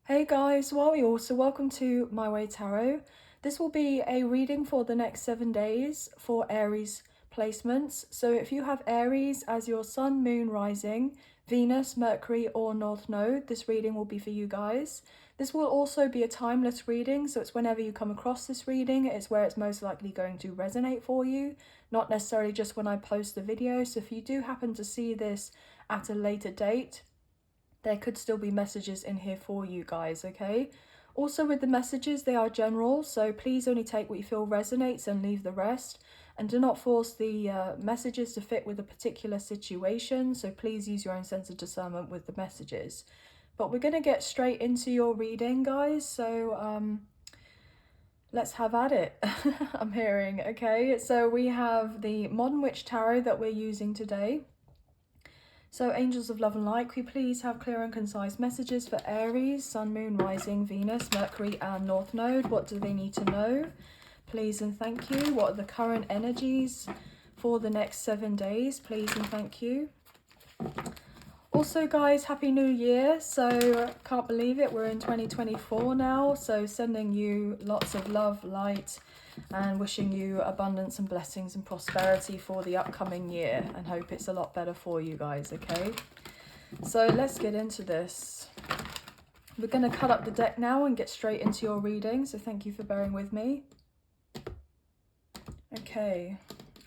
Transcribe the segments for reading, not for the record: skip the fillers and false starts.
Hey guys, welcome to My Way Tarot. This will be a reading for the next 7 days for Aries placements. So if you have Aries as your sun, moon, rising, Venus, Mercury or North Node, this reading will be for you guys. This will also be a timeless reading, so it's whenever you come across this reading, it's where it's most likely going to resonate for you, not necessarily just when I post the video. So if you do happen to see this at a later date, there could still be messages in here for you guys, okay? Also with the messages, they are general, so please only take what you feel resonates and leave the rest. And do not force the messages to fit with a particular situation, so please use your own sense of discernment with the messages. But we're going to get straight into your reading, guys, so let's have at it. I'm hearing, okay? So we have the Modern Witch Tarot that we're using today. So angels of love and light, could you please have clear and concise messages for Aries, Sun, Moon, Rising, Venus, Mercury and North Node? What do they need to know? Please and thank you. What are the current energies for the next 7 days? Please and thank you. Also guys, Happy New Year. So can't believe it, we're in 2024 now. So sending you lots of love, light, and wishing you abundance and blessings and prosperity for the upcoming year, and hope it's a lot better for you guys, okay? So let's get into this. We're going to cut up the deck now and get straight into your reading, so thank you for bearing with me. Okay,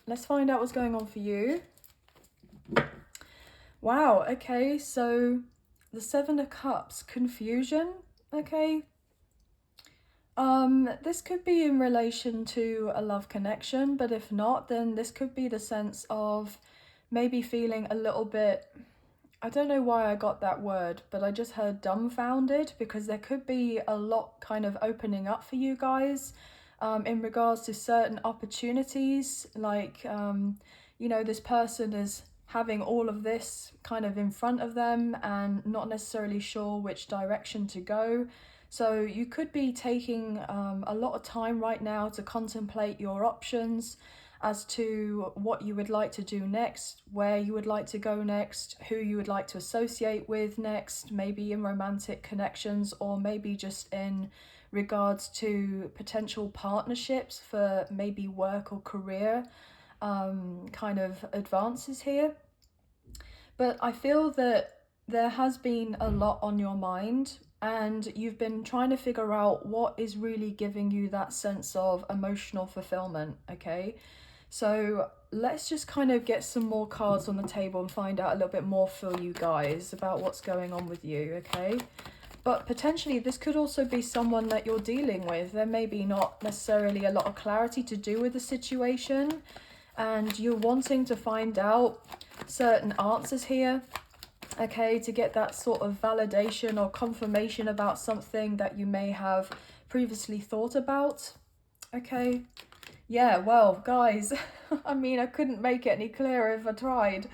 let's find out what's going on for you. Wow, okay, so the Seven of Cups, confusion, okay? This could be in relation to a love connection, but if not, then this could be the sense of maybe feeling a little bit, I don't know why I got that word, but I just heard dumbfounded, because there could be a lot kind of opening up for you guys in regards to certain opportunities, like, you know, this person is having all of this kind of in front of them and not necessarily sure which direction to go. So you could be taking a lot of time right now to contemplate your options as to what you would like to do next, where you would like to go next, who you would like to associate with next, maybe in romantic connections or maybe just in regards to potential partnerships for maybe work or career kind of advances here. But I feel that there has been a lot on your mind, and you've been trying to figure out what is really giving you that sense of emotional fulfillment, okay? So let's just kind of get some more cards on the table and find out a little bit more for you guys about what's going on with you, okay? But potentially this could also be someone that you're dealing with. There may be not necessarily a lot of clarity to do with the situation, and you're wanting to find out certain answers here, okay, to get that sort of validation or confirmation about something that you may have previously thought about, okay? Yeah, well, guys, I mean, I couldn't make it any clearer if I tried.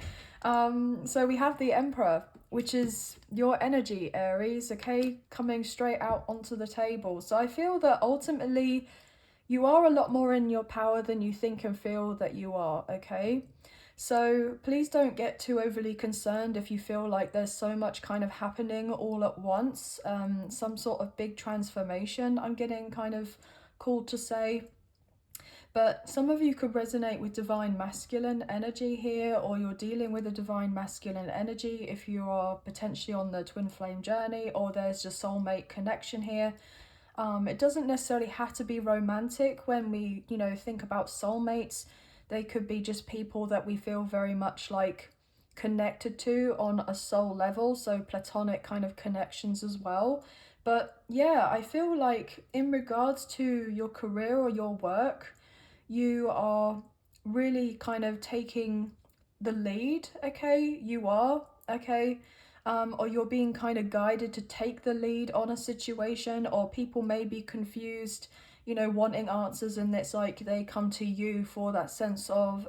So we have the Emperor, which is your energy, Aries, okay, coming straight out onto the table. So I feel that ultimately you are a lot more in your power than you think and feel that you are, okay? So please don't get too overly concerned if you feel like there's so much kind of happening all at once, some sort of big transformation, I'm getting kind of called to say. But some of you could resonate with divine masculine energy here, or you're dealing with a divine masculine energy if you are potentially on the twin flame journey, or there's just soulmate connection here. It doesn't necessarily have to be romantic when we, you know, think about soulmates. They could be just people that we feel very much like connected to on a soul level, so platonic kind of connections as well. But yeah, I feel like in regards to your career or your work, you are really kind of taking the lead, okay? You are, okay? Or you're being kind of guided to take the lead on a situation, or people may be confused, you know, wanting answers, and it's like they come to you for that sense of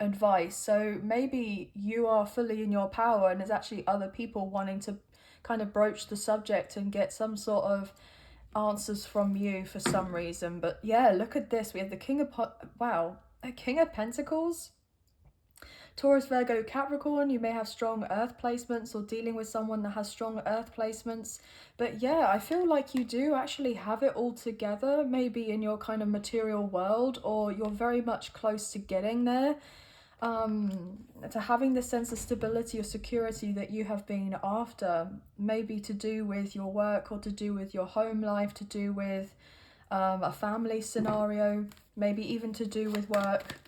advice. So maybe you are fully in your power and there's actually other people wanting to kind of broach the subject and get some sort of answers from you for some reason. But yeah, look at this, we have the King of a King of Pentacles. Taurus, Virgo, Capricorn, you may have strong earth placements or dealing with someone that has strong earth placements. But yeah, I feel like you do actually have it all together, maybe in your kind of material world, or you're very much close to getting there. To having this sense of stability or security that you have been after, maybe to do with your work or to do with your home life, to do with a family scenario, maybe even to do with work.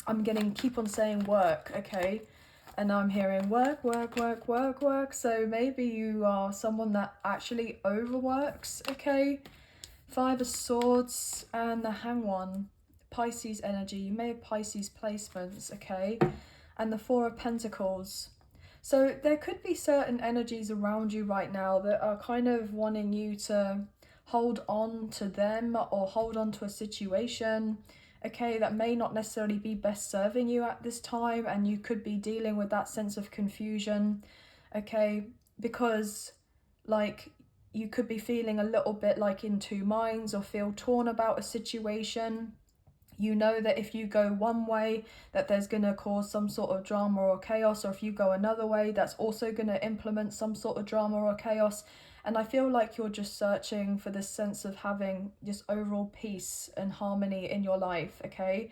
I'm getting, keep on saying work, okay? And I'm hearing work, work, work, work, work. So maybe you are someone that actually overworks, okay? Five of Swords and the Hanged One. Pisces energy. You may have Pisces placements, okay? And the Four of Pentacles. So there could be certain energies around you right now that are kind of wanting you to hold on to them or hold on to a situation, okay, that may not necessarily be best serving you at this time, and you could be dealing with that sense of confusion, okay, because like you could be feeling a little bit like in two minds or feel torn about a situation. You know that if you go one way, that there's going to cause some sort of drama or chaos, or if you go another way, that's also going to implement some sort of drama or chaos. And I feel like you're just searching for this sense of having just overall peace and harmony in your life, okay?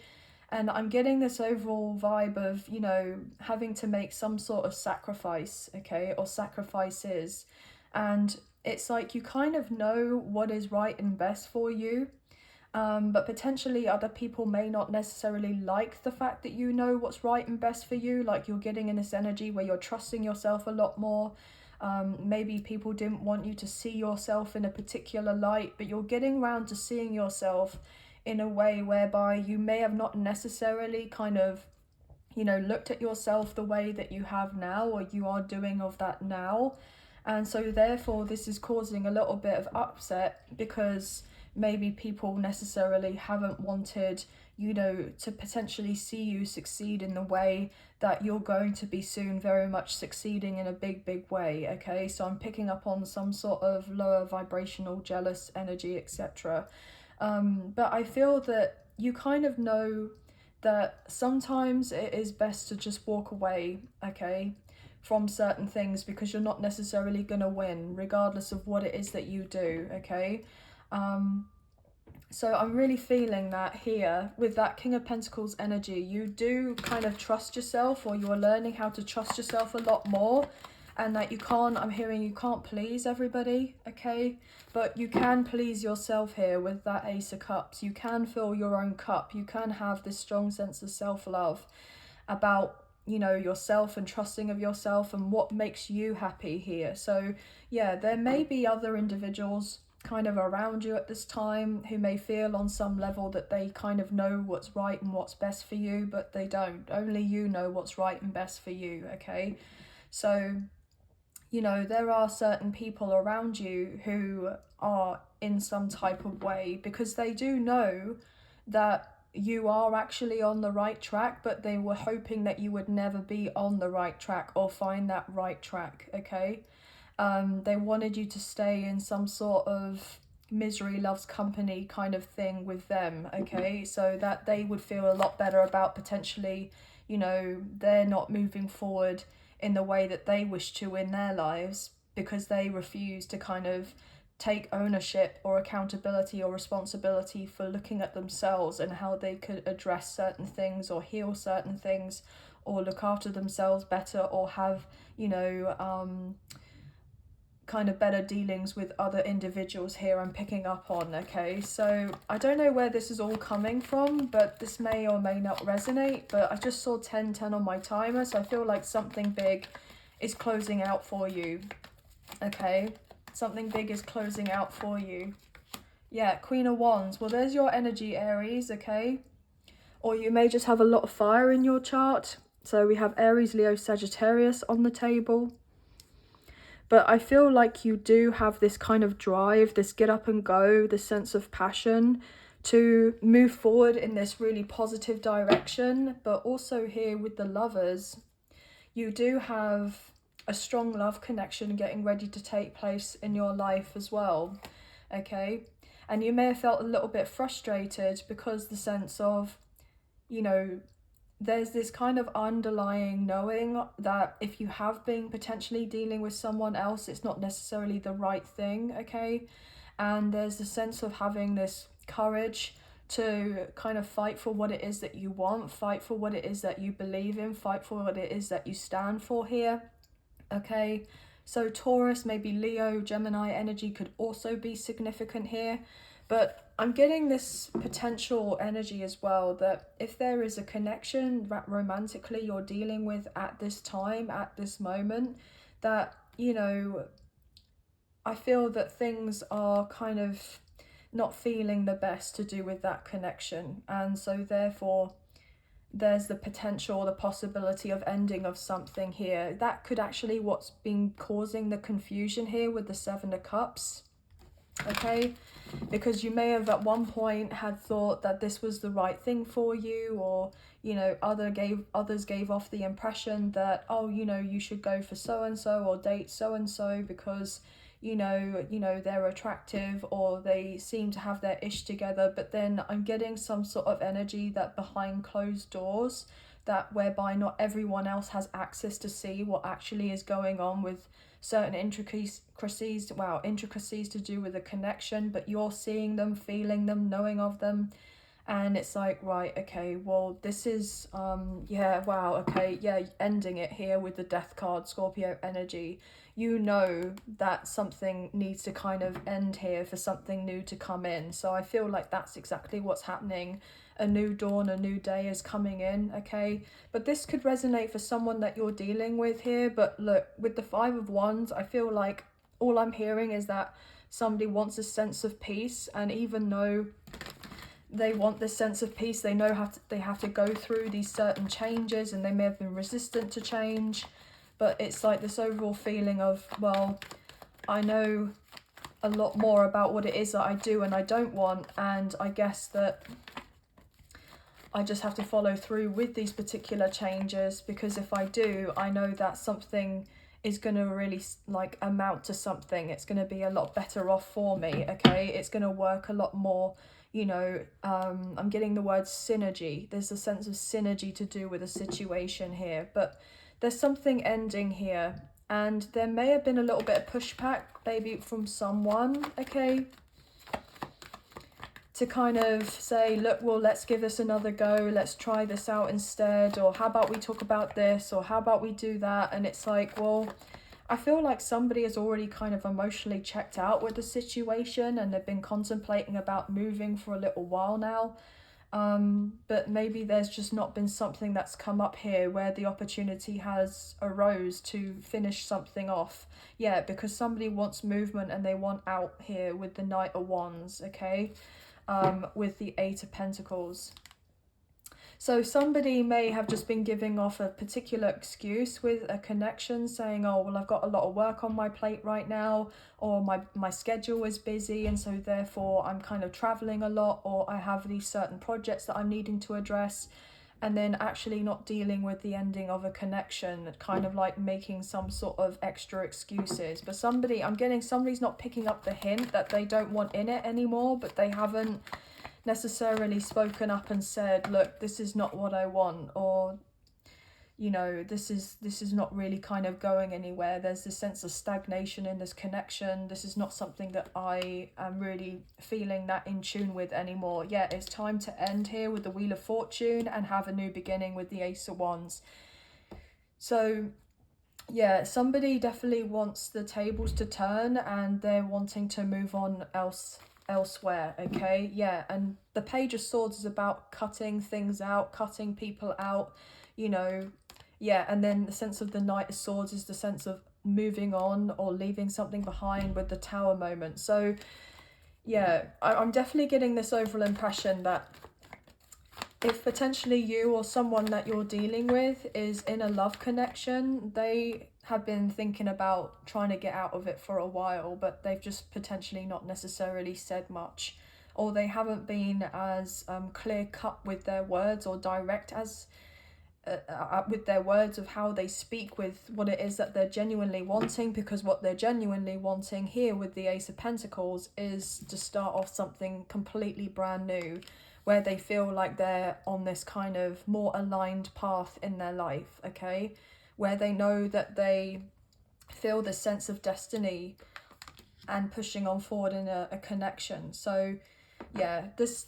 And I'm getting this overall vibe of, you know, having to make some sort of sacrifice, okay, or sacrifices. And it's like you kind of know what is right and best for you, but potentially other people may not necessarily like the fact that you know what's right and best for you. Like you're getting in this energy where you're trusting yourself a lot more. Maybe people didn't want you to see yourself in a particular light, but you're getting around to seeing yourself in a way whereby you may have not necessarily kind of, you know, looked at yourself the way that you have now, or you are doing of that now. And so therefore this is causing a little bit of upset, because maybe people necessarily haven't wanted, you know, to potentially see you succeed in the way that you're going to be soon very much succeeding in a big way, okay? So I'm picking up on some sort of lower vibrational jealous energy, etc. But I feel that you kind of know that sometimes it is best to just walk away, okay, from certain things, because you're not necessarily going to win regardless of what it is that you do, okay? So I'm really feeling that here with that King of Pentacles energy. You do kind of trust yourself, or you're learning how to trust yourself a lot more, and that you can't, I'm hearing you can't please everybody, okay? But you can please yourself here with that Ace of Cups. You can fill your own cup. You can have this strong sense of self-love about, you know, yourself and trusting of yourself and what makes you happy here. So yeah, there may be other individuals kind of around you at this time who may feel on some level that they kind of know what's right and what's best for you, but they don't. Only you know what's right and best for you, okay? So, you know, there are certain people around you who are in some type of way, because they do know that you are actually on the right track, but they were hoping that you would never be on the right track or find that right track, okay? They wanted you to stay in some sort of misery loves company kind of thing with them, okay? So that they would feel a lot better about potentially, you know, they're not moving forward in the way that they wish to in their lives, because they refuse to kind of take ownership or accountability or responsibility for looking at themselves and how they could address certain things or heal certain things or look after themselves better, or have, you know, kind of better dealings with other individuals here I'm picking up on, okay? So I don't know where this is all coming from, but this may or may not resonate, but I just saw 1010 on my timer, so I feel like something big is closing out for you, okay? Something big is closing out for you. Yeah, Queen of Wands. Well, there's your energy, Aries, okay? Or you may just have a lot of fire in your chart. So we have Aries, Leo, Sagittarius on the table. But I feel like you do have this kind of drive, this get up and go, this sense of passion to move forward in this really positive direction. But also here with the Lovers, you do have a strong love connection getting ready to take place in your life as well, okay? And you may have felt a little bit frustrated because the sense of, you know, there's this kind of underlying knowing that if you have been potentially dealing with someone else, it's not necessarily the right thing, okay? And there's a sense of having this courage to kind of fight for what it is that you want, fight for what it is that you believe in, fight for what it is that you stand for here, okay? So Taurus, maybe Leo, Gemini energy could also be significant here. But I'm getting this potential energy as well that if there is a connection that romantically you're dealing with at this time, at this moment, that, you know, I feel that things are kind of not feeling the best to do with that connection. And so therefore there's the potential, the possibility of ending of something here. That could actually what's been causing the confusion here with the Seven of Cups, okay? Because you may have at one point had thought that this was the right thing for you, or, you know, others gave off the impression that, oh, you know, you should go for so and so or date so and so because you know they're attractive or they seem to have their ish together. But then I'm getting some sort of energy that behind closed doors, that whereby not everyone else has access to see what actually is going on with certain intricacies to do with a connection, but you're seeing them, feeling them, knowing of them. And it's like, right, okay, well, this is yeah, wow, okay, yeah, ending it here with the Death card, Scorpio energy. You know that something needs to kind of end here for something new to come in. So I feel like that's exactly what's happening. A new dawn, a new day is coming in, okay? But this could resonate for someone that you're dealing with here. But look, with the Five of Wands, I feel like all I'm hearing is that somebody wants a sense of peace, and even though they want this sense of peace, they know they have to go through these certain changes, and they may have been resistant to change, but it's like this overall feeling of, well, I know a lot more about what it is that I do and I don't want, and I guess that I just have to follow through with these particular changes, because if I do, I know that something is going to really like amount to something. It's going to be a lot better off for me, okay? It's going to work a lot more, you know. I'm getting the word synergy. There's a sense of synergy to do with a situation here, but there's something ending here, and there may have been a little bit of pushback maybe from someone, okay, to kind of say, look, well, let's give this another go, let's try this out instead, or how about we talk about this, or how about we do that? And it's like, well, I feel like somebody has already kind of emotionally checked out with the situation, and they've been contemplating about moving for a little while now. But maybe there's just not been something that's come up here where the opportunity has arose to finish something off. Yeah, because somebody wants movement and they want out here with the Knight of Wands, okay? With the Eight of Pentacles. So somebody may have just been giving off a particular excuse with a connection, saying, oh, well, I've got a lot of work on my plate right now, or my schedule is busy, and so therefore I'm kind of traveling a lot, or I have these certain projects that I'm needing to address, and then actually not dealing with the ending of a connection, kind of like making some sort of extra excuses. But I'm getting somebody's not picking up the hint that they don't want in it anymore, but they haven't necessarily spoken up and said, look, this is not what I want, or, you know, this is not really kind of going anywhere. There's this sense of stagnation in this connection. This is not something that I am really feeling that in tune with anymore. Yeah, it's time to end here with the Wheel of Fortune and have a new beginning with the Ace of Wands. So yeah, somebody definitely wants the tables to turn, and they're wanting to move on elsewhere, okay? Yeah, and the Page of Swords is about cutting things out, cutting people out, you know. Yeah, and then the sense of the Knight of Swords is the sense of moving on or leaving something behind with the Tower moment. So yeah, I'm definitely getting this overall impression that if potentially you or someone that you're dealing with is in a love connection, they have been thinking about trying to get out of it for a while, but they've just potentially not necessarily said much, or they haven't been as clear cut with their words, or direct as with their words of how they speak with what it is that they're genuinely wanting, because what they're genuinely wanting here with the Ace of Pentacles is to start off something completely brand new, where they feel like they're on this kind of more aligned path in their life, okay? Where they know that they feel this sense of destiny and pushing on forward in a connection. So yeah, this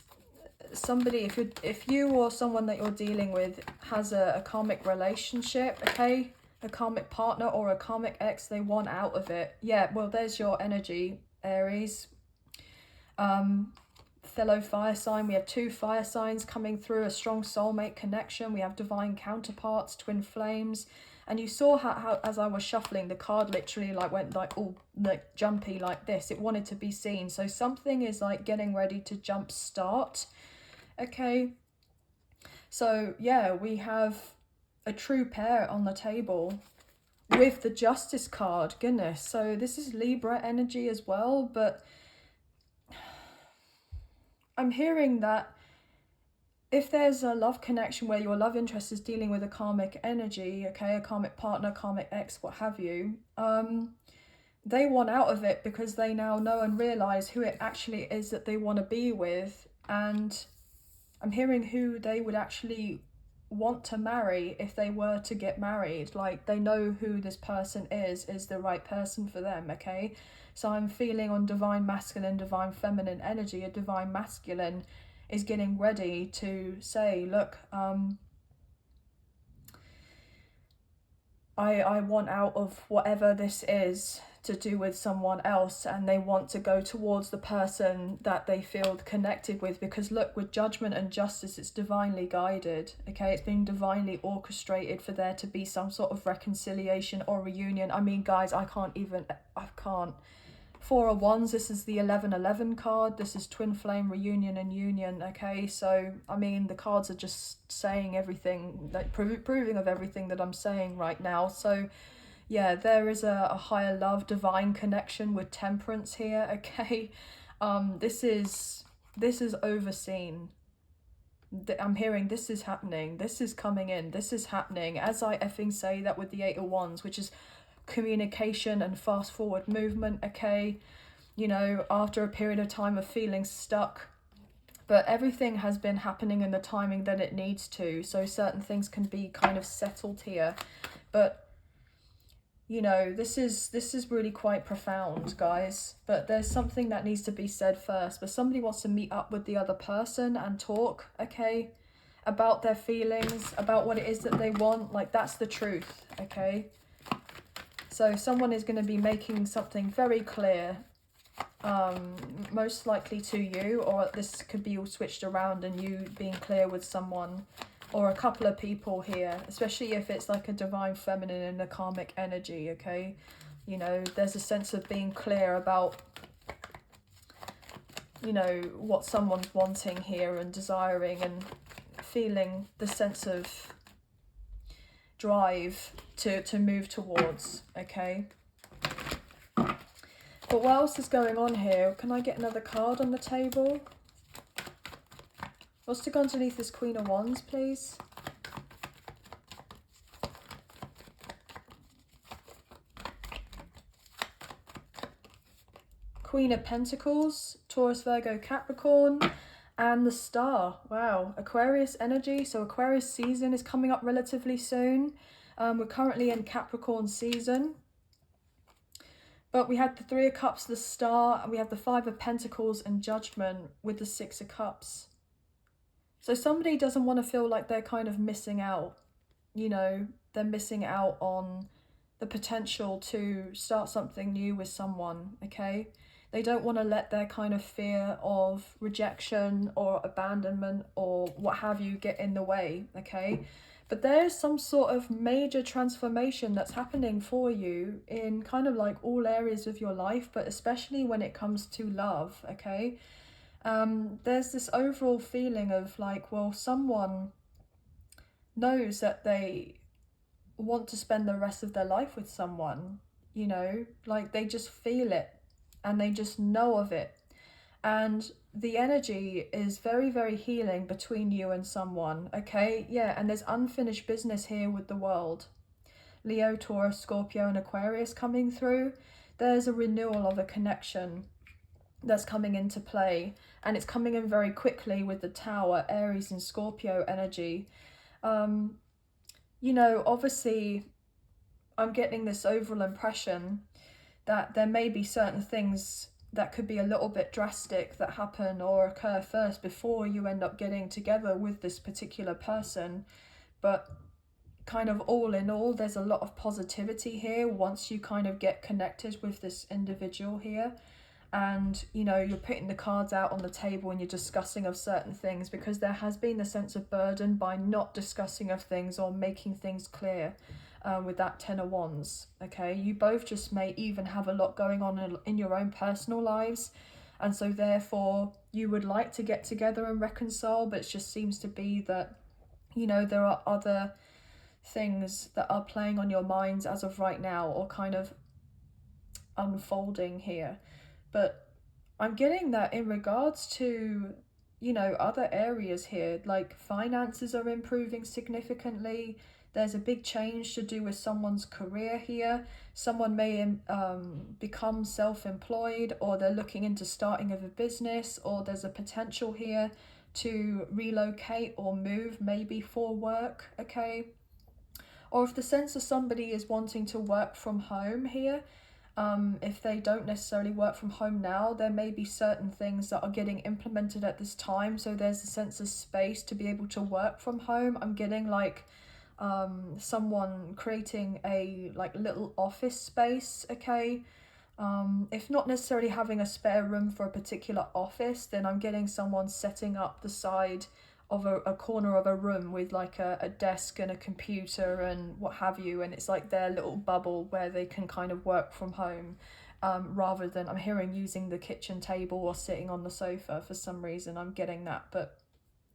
somebody, if you or someone that you're dealing with has a karmic relationship, okay, a karmic partner or a karmic ex, they want out of it. Yeah, well, there's your energy, Aries. Fellow fire sign, we have 2 fire signs coming through, a strong soulmate connection. We have divine counterparts, twin flames. And you saw how as I was shuffling, the card literally like went like all like jumpy like this. It wanted to be seen. So something is like getting ready to jump start. Okay. So yeah, we have a true pair on the table with the Justice card. Goodness. So this is Libra energy as well, but I'm hearing that if there's a love connection where your love interest is dealing with a karmic energy, okay, a karmic partner, karmic ex, what have you, they want out of it because they now know and realize who it actually is that they want to be with. And I'm hearing who they would actually want to marry if they were to get married. Like, they know who this person is the right person for them, okay? So I'm feeling on divine masculine, divine feminine energy, a divine masculine is getting ready to say, look, I want out of whatever this is to do with someone else, and they want to go towards the person that they feel connected with, because look, with judgment and justice, it's divinely guided, okay? It's being divinely orchestrated for there to be some sort of reconciliation or reunion. I mean, guys, I can't. 4 of Wands, this is the 1111 card, this is twin flame, reunion and union, okay? So I mean, the cards are just saying everything, like proving of everything that I'm saying right now. So yeah, there is a higher love, divine connection with temperance here, okay? This is overseen. I'm hearing this is happening, this is coming in, this is happening, as I effing say that with the 8 of Wands, which is communication and fast forward movement, okay? You know, after a period of time of feeling stuck, but everything has been happening in the timing that it needs to, so certain things can be kind of settled here. But you know, this is really quite profound, guys, but there's something that needs to be said first. But somebody wants to meet up with the other person and talk, okay, about their feelings, about what it is that they want. Like, that's the truth, okay? So someone is going to be making something very clear, most likely to you, or this could be all switched around and you being clear with someone or a couple of people here, especially if it's like a divine feminine and a karmic energy, okay? You know, there's a sense of being clear about, you know, what someone's wanting here and desiring, and feeling the sense of drive to move towards, okay? But what else is going on here? Can I get another card on the table? What's to go underneath this Queen of Wands, please? Queen of Pentacles, Taurus, Virgo, Capricorn, and the Star. Wow, Aquarius energy. So Aquarius season is coming up relatively soon. We're currently in Capricorn season. But we had the 3 of Cups, the Star, and we have the 5 of Pentacles and Judgment with the 6 of Cups. So somebody doesn't want to feel like they're kind of missing out. You know, they're missing out on the potential to start something new with someone, okay? They don't want to let their kind of fear of rejection or abandonment or what have you get in the way, okay? But there's some sort of major transformation that's happening for you in kind of like all areas of your life, but especially when it comes to love, okay? There's this overall feeling of like, well, someone knows that they want to spend the rest of their life with someone, you know, like they just feel it and they just know of it. And the energy is very, very healing between you and someone, okay? Yeah, and there's unfinished business here with the world. Leo, Taurus, Scorpio, and Aquarius coming through. There's a renewal of a connection. that's coming into play, and it's coming in very quickly with the Tower, Aries and Scorpio energy. You know, obviously, I'm getting this overall impression that there may be certain things that could be a little bit drastic that happen or occur first before you end up getting together with this particular person. But kind of all in all, there's a lot of positivity here once you kind of get connected with this individual here. And you know, you're putting the cards out on the table and you're discussing of certain things, because there has been a sense of burden by not discussing of things or making things clear. With that Ten of Wands, okay, you both just may even have a lot going on in your own personal lives, and so therefore you would like to get together and reconcile, but it just seems to be that, you know, there are other things that are playing on your minds as of right now, or kind of unfolding here. But I'm getting that in regards to, you know, other areas here, like finances are improving significantly. There's a big change to do with someone's career here. Someone may become self-employed, or they're looking into starting of a business, or there's a potential here to relocate or move, maybe for work, okay? Or if the sense of somebody is wanting to work from home here, if they don't necessarily work from home now, there may be certain things that are getting implemented at this time, so there's a sense of space to be able to work from home. I'm getting like someone creating a like little office space, okay? If not necessarily having a spare room for a particular office, then I'm getting someone setting up the side of a corner of a room with like a desk and a computer and what have you, and it's like their little bubble where they can kind of work from home, rather than, I'm hearing, using the kitchen table or sitting on the sofa. For some reason I'm getting that, but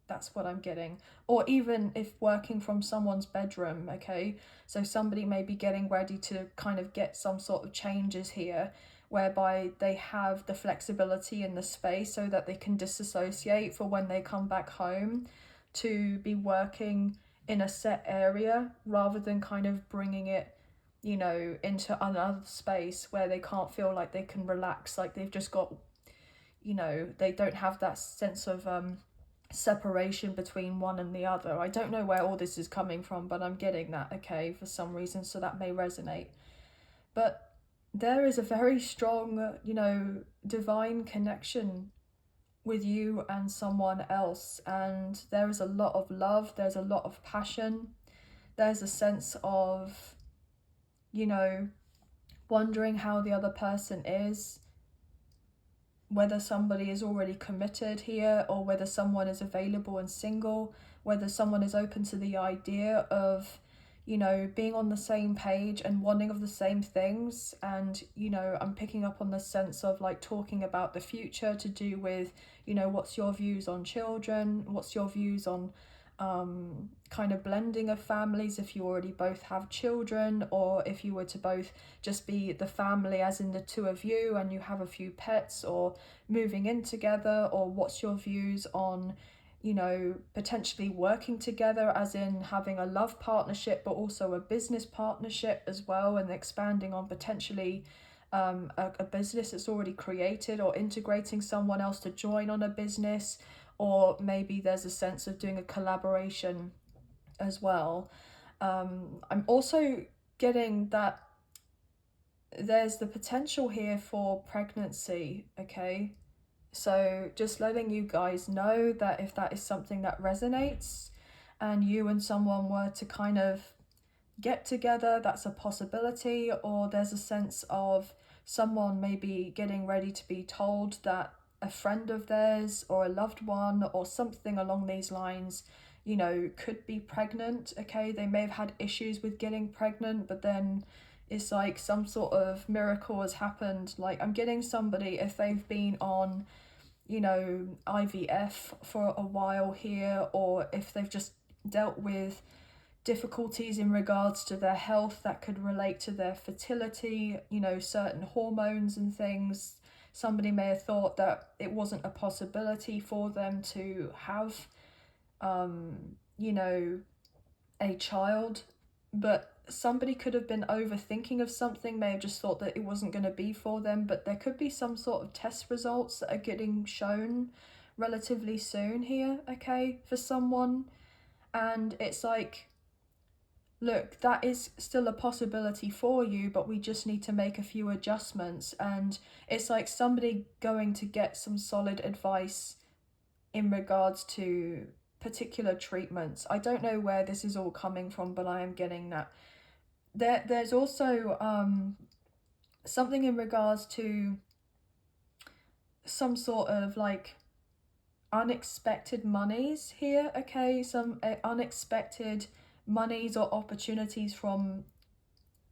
that's what I'm getting. Or even if working from someone's bedroom, okay? So somebody may be getting ready to kind of get some sort of changes here, whereby they have the flexibility in the space so that they can disassociate for when they come back home, to be working in a set area rather than kind of bringing it, you know, into another space where they can't feel like they can relax, like they've just got, you know, they don't have that sense of separation between one and the other. I don't know where all this is coming from, but I'm getting that, okay, for some reason, so that may resonate. But there is a very strong, you know, divine connection with you and someone else, and there is a lot of love, there's a lot of passion, there's a sense of, you know, wondering how the other person is, whether somebody is already committed here or whether someone is available and single, whether someone is open to the idea of, you know, being on the same page and wanting of the same things. And, you know, I'm picking up on the sense of like talking about the future, to do with, you know, what's your views on children, what's your views on kind of blending of families, if you already both have children, or if you were to both just be the family as in the two of you and you have a few pets, or moving in together, or what's your views on, you know, potentially working together as in having a love partnership but also a business partnership as well, and expanding on potentially a business that's already created, or integrating someone else to join on a business, or maybe there's a sense of doing a collaboration as well. I'm also getting that there's the potential here for pregnancy, okay? So just letting you guys know that if that is something that resonates and you and someone were to kind of get together, that's a possibility. Or there's a sense of someone maybe getting ready to be told that a friend of theirs or a loved one or something along these lines, you know, could be pregnant, okay? They may have had issues with getting pregnant, but then it's like some sort of miracle has happened. Like, I'm getting somebody, if they've been on, you know, IVF for a while here, or if they've just dealt with difficulties in regards to their health that could relate to their fertility, you know, certain hormones and things. Somebody may have thought that it wasn't a possibility for them to have, you know, a child, but somebody could have been overthinking of something, may have just thought that it wasn't going to be for them, but there could be some sort of test results that are getting shown relatively soon here, okay, for someone. And it's like, look, that is still a possibility for you, but we just need to make a few adjustments. And it's like somebody going to get some solid advice in regards to particular treatments. I don't know where this is all coming from, but I am getting that. There's also something in regards to some sort of like unexpected monies here, okay? Some unexpected monies or opportunities from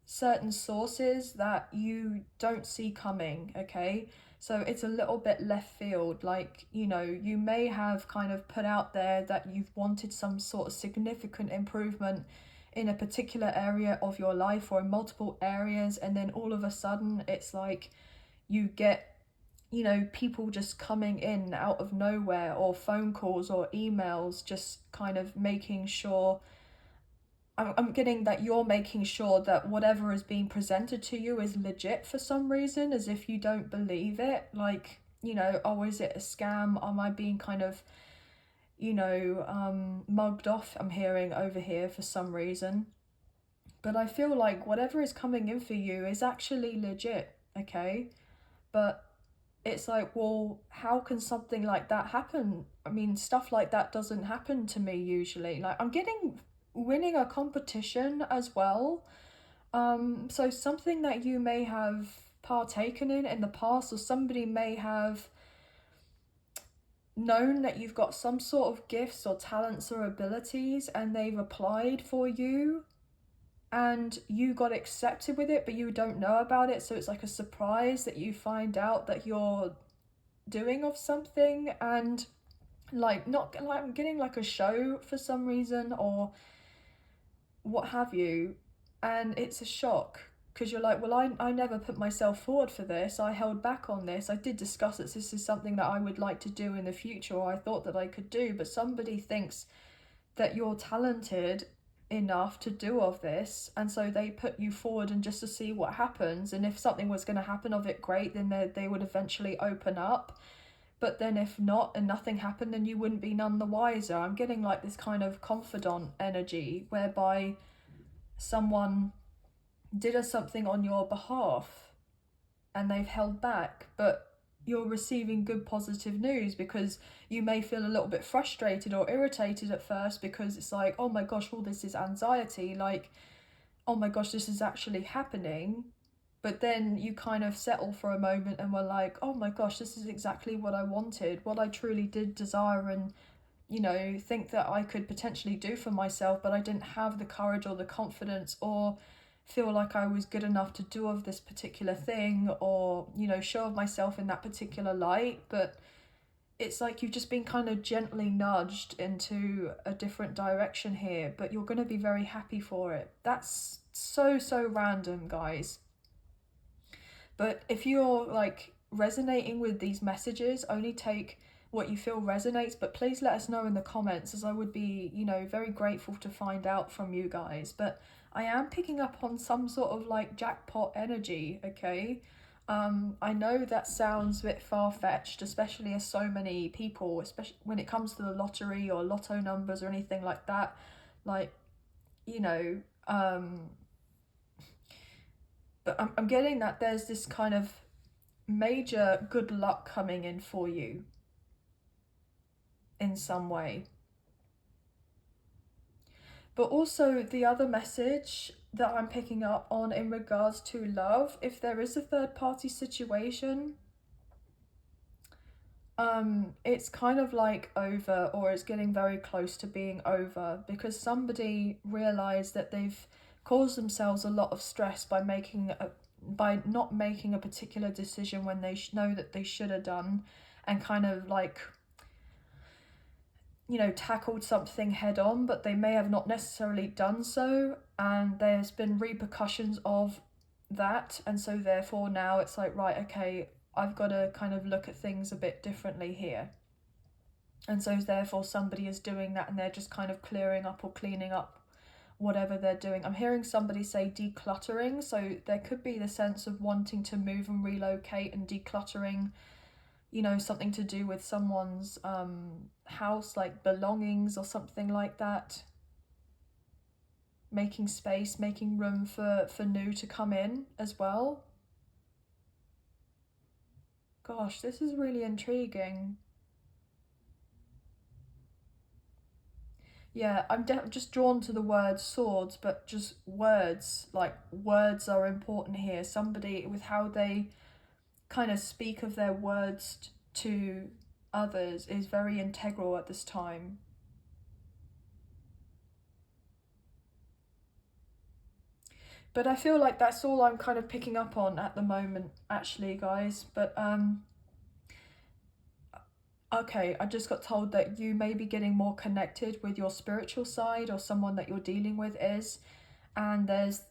certain sources that you don't see coming, okay? So it's a little bit left field, like, you know, you may have kind of put out there that you've wanted some sort of significant improvement in a particular area of your life or in multiple areas, and then all of a sudden it's like you get, you know, people just coming in out of nowhere, or phone calls or emails just kind of making sure, I'm getting that you're making sure that whatever is being presented to you is legit for some reason, as if you don't believe it. Like, you know, oh, is it a scam? Am I being kind of, you know, mugged off? I'm hearing over here for some reason. But I feel like whatever is coming in for you is actually legit, okay? But it's like, well, how can something like that happen? I mean, stuff like that doesn't happen to me usually. Like, I'm getting winning a competition as well. So something that you may have partaken in the past, or somebody may have known that you've got some sort of gifts or talents or abilities, and they've applied for you and you got accepted with it, but you don't know about it. So it's like a surprise that you find out that you're doing of something, and like, not like, I'm getting like a show for some reason or what have you, and it's a shock because you're like, well, I never put myself forward for this. I held back on this. I did discuss that this is something that I would like to do in the future, or I thought that I could do, but somebody thinks that you're talented enough to do of this, and so they put you forward, and just to see what happens, and if something was going to happen of it, great, then they would eventually open up. But then if not and nothing happened, then you wouldn't be none the wiser. I'm getting like this kind of confidant energy whereby someone did something on your behalf and they've held back, but you're receiving good positive news, because you may feel a little bit frustrated or irritated at first, because it's like, oh my gosh, all this is anxiety, like, oh my gosh, this is actually happening. But then you kind of settle for a moment and were like, oh my gosh, this is exactly what I wanted, what I truly did desire, and, you know, think that I could potentially do for myself, but I didn't have the courage or the confidence, or feel like I was good enough to do of this particular thing, or, you know, show of myself in that particular light. But it's like you've just been kind of gently nudged into a different direction here, but you're going to be very happy for it. That's so random, guys. But if you're like resonating with these messages, only take what you feel resonates, but please let us know in the comments, as I would be, you know, very grateful to find out from you guys. But I am picking up on some sort of like jackpot energy, okay? I know that sounds a bit far-fetched, especially as so many people, especially when it comes to the lottery or lotto numbers or anything like that, like, you know, but I'm getting that there's this kind of major good luck coming in for you in some way. But also the other message that I'm picking up on in regards to love, if there is a third party situation, it's kind of like over, or it's getting very close to being over, because somebody realized that they've caused themselves a lot of stress by by not making a particular decision when they know that they should have done, and kind of like, you know, tackled something head on, but they may have not necessarily done so, and there's been repercussions of that. And so therefore now it's like, right, okay, I've got to kind of look at things a bit differently here. And so therefore somebody is doing that, and they're just kind of clearing up or cleaning up whatever they're doing. I'm hearing somebody say decluttering, so there could be the sense of wanting to move and relocate and decluttering, you know, something to do with someone's house, like belongings or something like that. Making space, making room for new to come in as well. Gosh, this is really intriguing. Yeah, I'm just drawn to the word swords, but just words, like words are important here. Somebody with how they kind of speak of their words to others is very integral at this time. But I feel like that's all I'm kind of picking up on at the moment, actually, guys. But okay, I just got told that you may be getting more connected with your spiritual side, or someone that you're dealing with is, and there's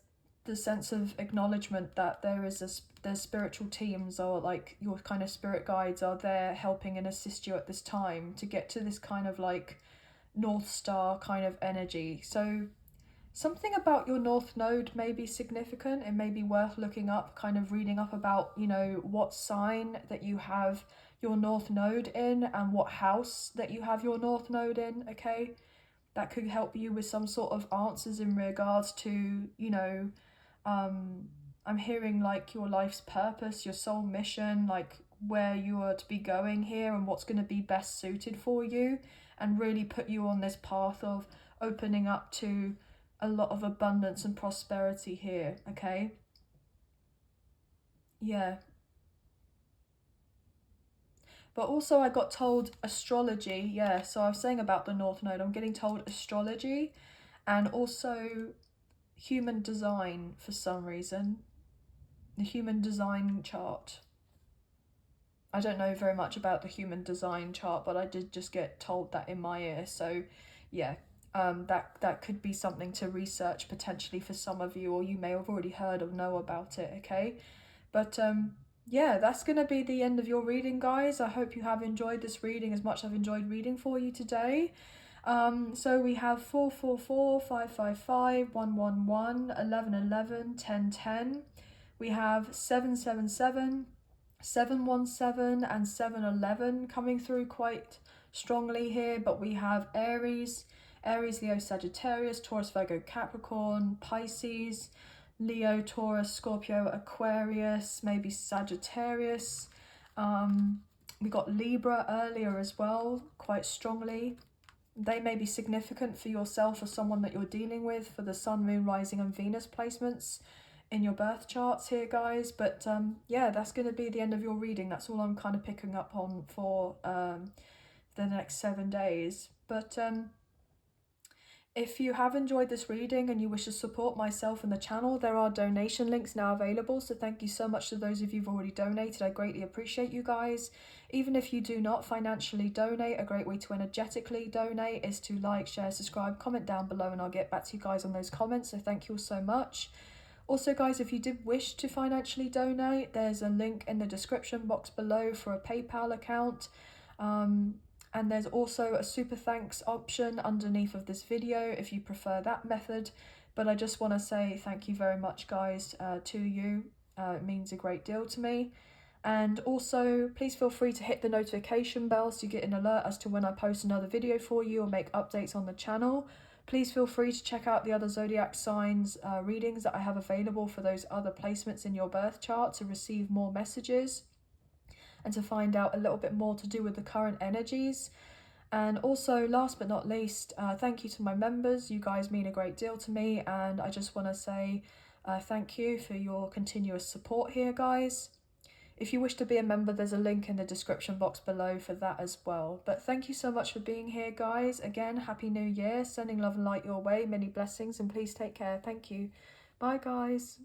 the sense of acknowledgement that there's spiritual teams, or like your kind of spirit guides are there helping and assist you at this time to get to this kind of like North Star kind of energy. So something about your North Node may be significant. It may be worth looking up, kind of reading up about, you know, what sign that you have your North Node in and what house that you have your North Node in, okay? That could help you with some sort of answers in regards to, you know, I'm hearing like your life's purpose, your soul mission, like where you are to be going here and what's going to be best suited for you, and really put you on this path of opening up to a lot of abundance and prosperity here, okay? Yeah. But also I got told astrology, yeah, so I was saying about the North Node, I'm getting told astrology and also human design for some reason. The human design chart. I don't know very much about the human design chart, but I did just get told that in my ear. So yeah, that could be something to research potentially for some of you, or you may have already heard or know about it, okay? But yeah, that's going to be the end of your reading, guys. I hope you have enjoyed this reading as much as I've enjoyed reading for you today. So we have 444, 555, 111, 1111, 1010. We have 777, 717 and 711 coming through quite strongly here, but we have Aries, Leo, Sagittarius, Taurus, Virgo, Capricorn, Pisces, Leo, Taurus, Scorpio, Aquarius, maybe Sagittarius. We got Libra earlier as well, quite strongly. They may be significant for yourself or someone that you're dealing with for the Sun, Moon, Rising and Venus placements in your birth charts here, guys. But yeah, that's going to be the end of your reading. That's all I'm kind of picking up on for the next 7 days. But if you have enjoyed this reading and you wish to support myself and the channel, there are donation links now available. So thank you so much to those of you who've already donated. I greatly appreciate you guys. Even if you do not financially donate, a great way to energetically donate is to like, share, subscribe, comment down below, and I'll get back to you guys on those comments. So thank you all so much. Also, guys, if you did wish to financially donate, there's a link in the description box below for a PayPal account. And there's also a super thanks option underneath of this video if you prefer that method. But I just want to say thank you very much, guys, to you. It means a great deal to me. And also, please feel free to hit the notification bell so you get an alert as to when I post another video for you or make updates on the channel. Please feel free to check out the other zodiac signs readings that I have available for those other placements in your birth chart to receive more messages and to find out a little bit more to do with the current energies. And also, last but not least, thank you to my members. You guys mean a great deal to me, and I just want to say thank you for your continuous support here, guys. If you wish to be a member, there's a link in the description box below for that as well. But thank you so much for being here, guys. Again, Happy New Year. Sending love and light your way. Many blessings, and please take care. Thank you. Bye, guys.